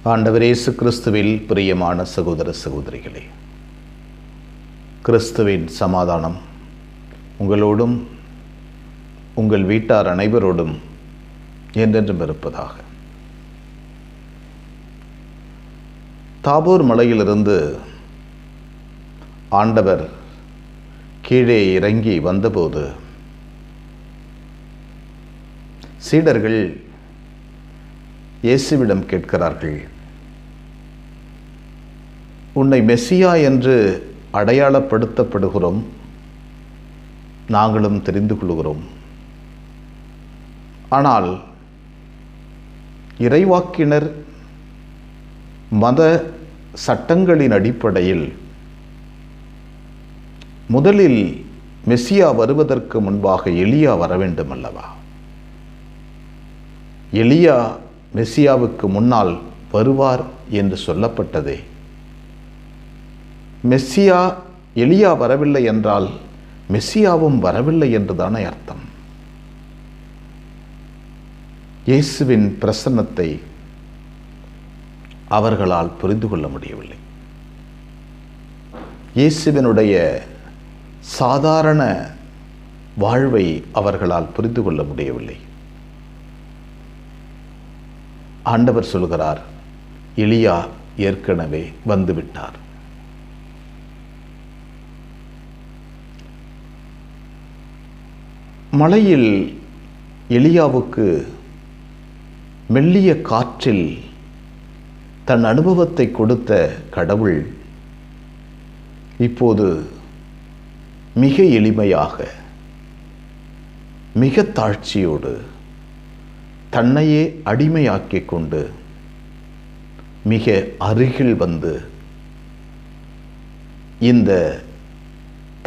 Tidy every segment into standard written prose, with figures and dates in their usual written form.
ஆண்டவர் இயேசு கிறிஸ்துவில் பிரியமான சகோதர சகோதரிகளே, கிறிஸ்துவின் சமாதானம் உங்களோடும் உங்கள் வீட்டார் அனைவரோடும் என்றென்றும் இருப்பதாக. தாபோர் மலையிலிருந்து ஆண்டவர் கீழே இறங்கி வந்தபோது சீடர்கள் இயேசுவிடம் கேட்கிறார்கள், உன்னை மெசியா என்று அடையாளப்படுத்தப்படுகிறோம், நாங்களும் தெரிந்து கொள்கிறோம். ஆனால் இறைவாக்கினர் மத சட்டங்களின் அடிப்படையில் முதலில் மெசியா வருவதற்கு முன்பாக எலியா வர வேண்டும் அல்லவா? எலியா மெசியாவுக்கு முன்னால் வருவார் என்று சொல்லப்பட்டதே. மெசியா எலியா வரவில்லை என்றால் மெசியாவும் வரவில்லை என்றுதானே அர்த்தம். இயேசுவின் பிரசன்னத்தை அவர்களால் புரிந்து கொள்ள முடியவில்லை. இயேசுவினுடைய சாதாரண வாழ்வை அவர்களால் புரிந்து கொள்ள முடியவில்லை. ஆண்டவர் சொல்கிறார், எலியா ஏற்கனவே வந்துவிட்டார். மலையில் எலியாவுக்கு மெல்லிய காற்றில் தன் அனுபவத்தை கொடுத்த கடவுள் இப்போது மிக எளிமையாக, மிக தாழ்ச்சியோடு தன்னையே அடிமையாக்கிக் கொண்டு மிக அருகில் வந்து இந்த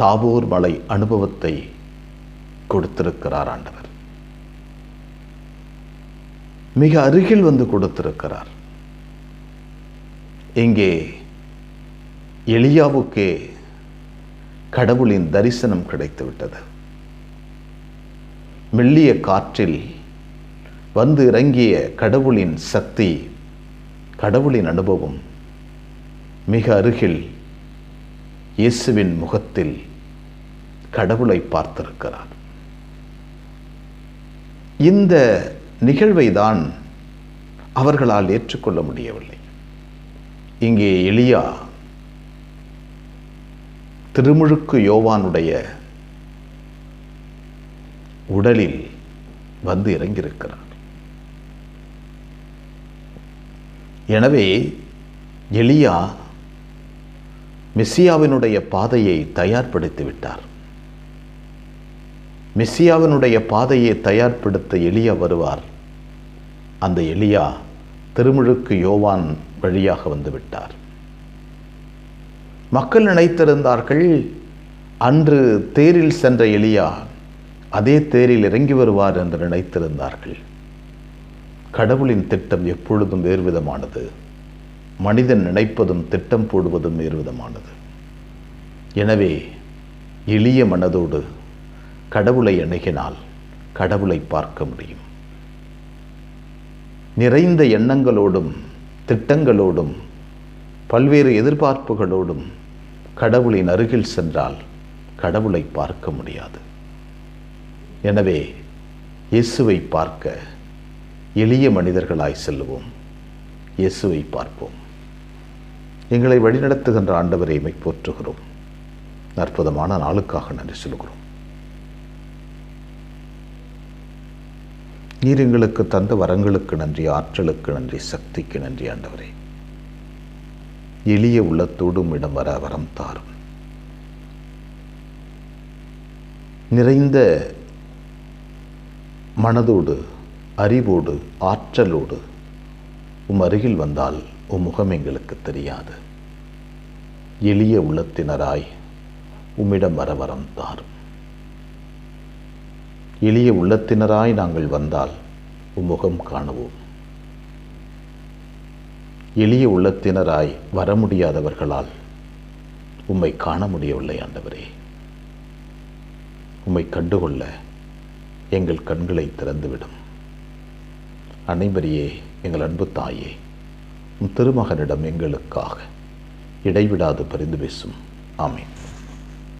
தாபோர் மலை அனுபவத்தை கொடுத்திருக்கிறார் ஆண்டவர். மிக அருகில் வந்து கொடுத்திருக்கிறார். இங்கே எலியாவுக்கே கடவுளின் தரிசனம் கிடைத்துவிட்டது. மெல்லிய காற்றில் வந்து இறங்கிய கடவுளின் சக்தி, கடவுளின் அனுபவம் மிக அருகில் இயேசுவின் முகத்தில் கடவுளை பார்த்திருக்கிறார். இந்த நிகழ்வை தான் அவர்களால் ஏற்றுக்கொள்ள முடியவில்லை. இங்கே எலியா திருமுழுக்கு யோவானுடைய உடலில் வந்து இறங்கியிருக்கிறார். எனவே எலியா மெசியாவினுடைய பாதையை தயார்படுத்தி விட்டார். மெசியாவினுடைய பாதையை தயார்படுத்த எலியா வருவார். அந்த எலியா திருமுழுக்கு யோவான் வழியாக வந்துவிட்டார். மக்கள் நினைத்திருந்தார்கள், அன்று தேரில் சென்ற எலியா அதே தேரில் இறங்கி வருவார் என்று நினைத்திருந்தார்கள். கடவுளின் திட்டம் எப்பொழுதும் வேறுவிதமானது. மனிதன் நினைப்பதும் திட்டம் போடுவதும் வேறுவிதமானது. எனவே எளிய மனதோடு கடவுளை அணுகினால் கடவுளை பார்க்க முடியும். நிறைந்த எண்ணங்களோடும் திட்டங்களோடும் பல்வேறு எதிர்பார்ப்புகளோடும் கடவுளின் அருகில் சென்றால் கடவுளை பார்க்க முடியாது. எனவே இயேசுவை பார்க்க எளிய மனிதர்களாய் செல்லுவோம். இயேசுவை பார்ப்போம். எங்களை வழிநடத்துகின்ற ஆண்டவரை மை போற்றுகிறோம். அற்புதமான நாளுக்காக நன்றி சொல்கிறோம். நீர் எங்களுக்கு தந்த வரங்களுக்கு நன்றி, ஆற்றலுக்கு நன்றி, சக்திக்கு நன்றி ஆண்டவரே. எளிய உள்ளத்தோடும் இடம் வர வரம் தாரும். நிறைந்த மனதோடு, அறிவோடு, ஆற்றலோடு அருகில் வந்தால் முகம் எங்களுக்கு தெரியாது. எளிய உள்ளத்தினராய் உம்மிடம் வர வரம் தாரும். எளிய உள்ளத்தினராய் நாங்கள் வந்தால் முகம் காணுவோம். எளிய உள்ளத்தினராய் வர முடியாதவர்களால் உம்மை காண முடியவில்லை ஆண்டவரே. உம்மை கண்டுகொள்ள எங்கள் கண்களை திறந்துவிடும். அனைவரையே எங்கள் அன்பு தாயே, உம் திருமகனிடம் எங்களுக்காக இடைவிடாது பரிந்து பேசும். ஆமீன்.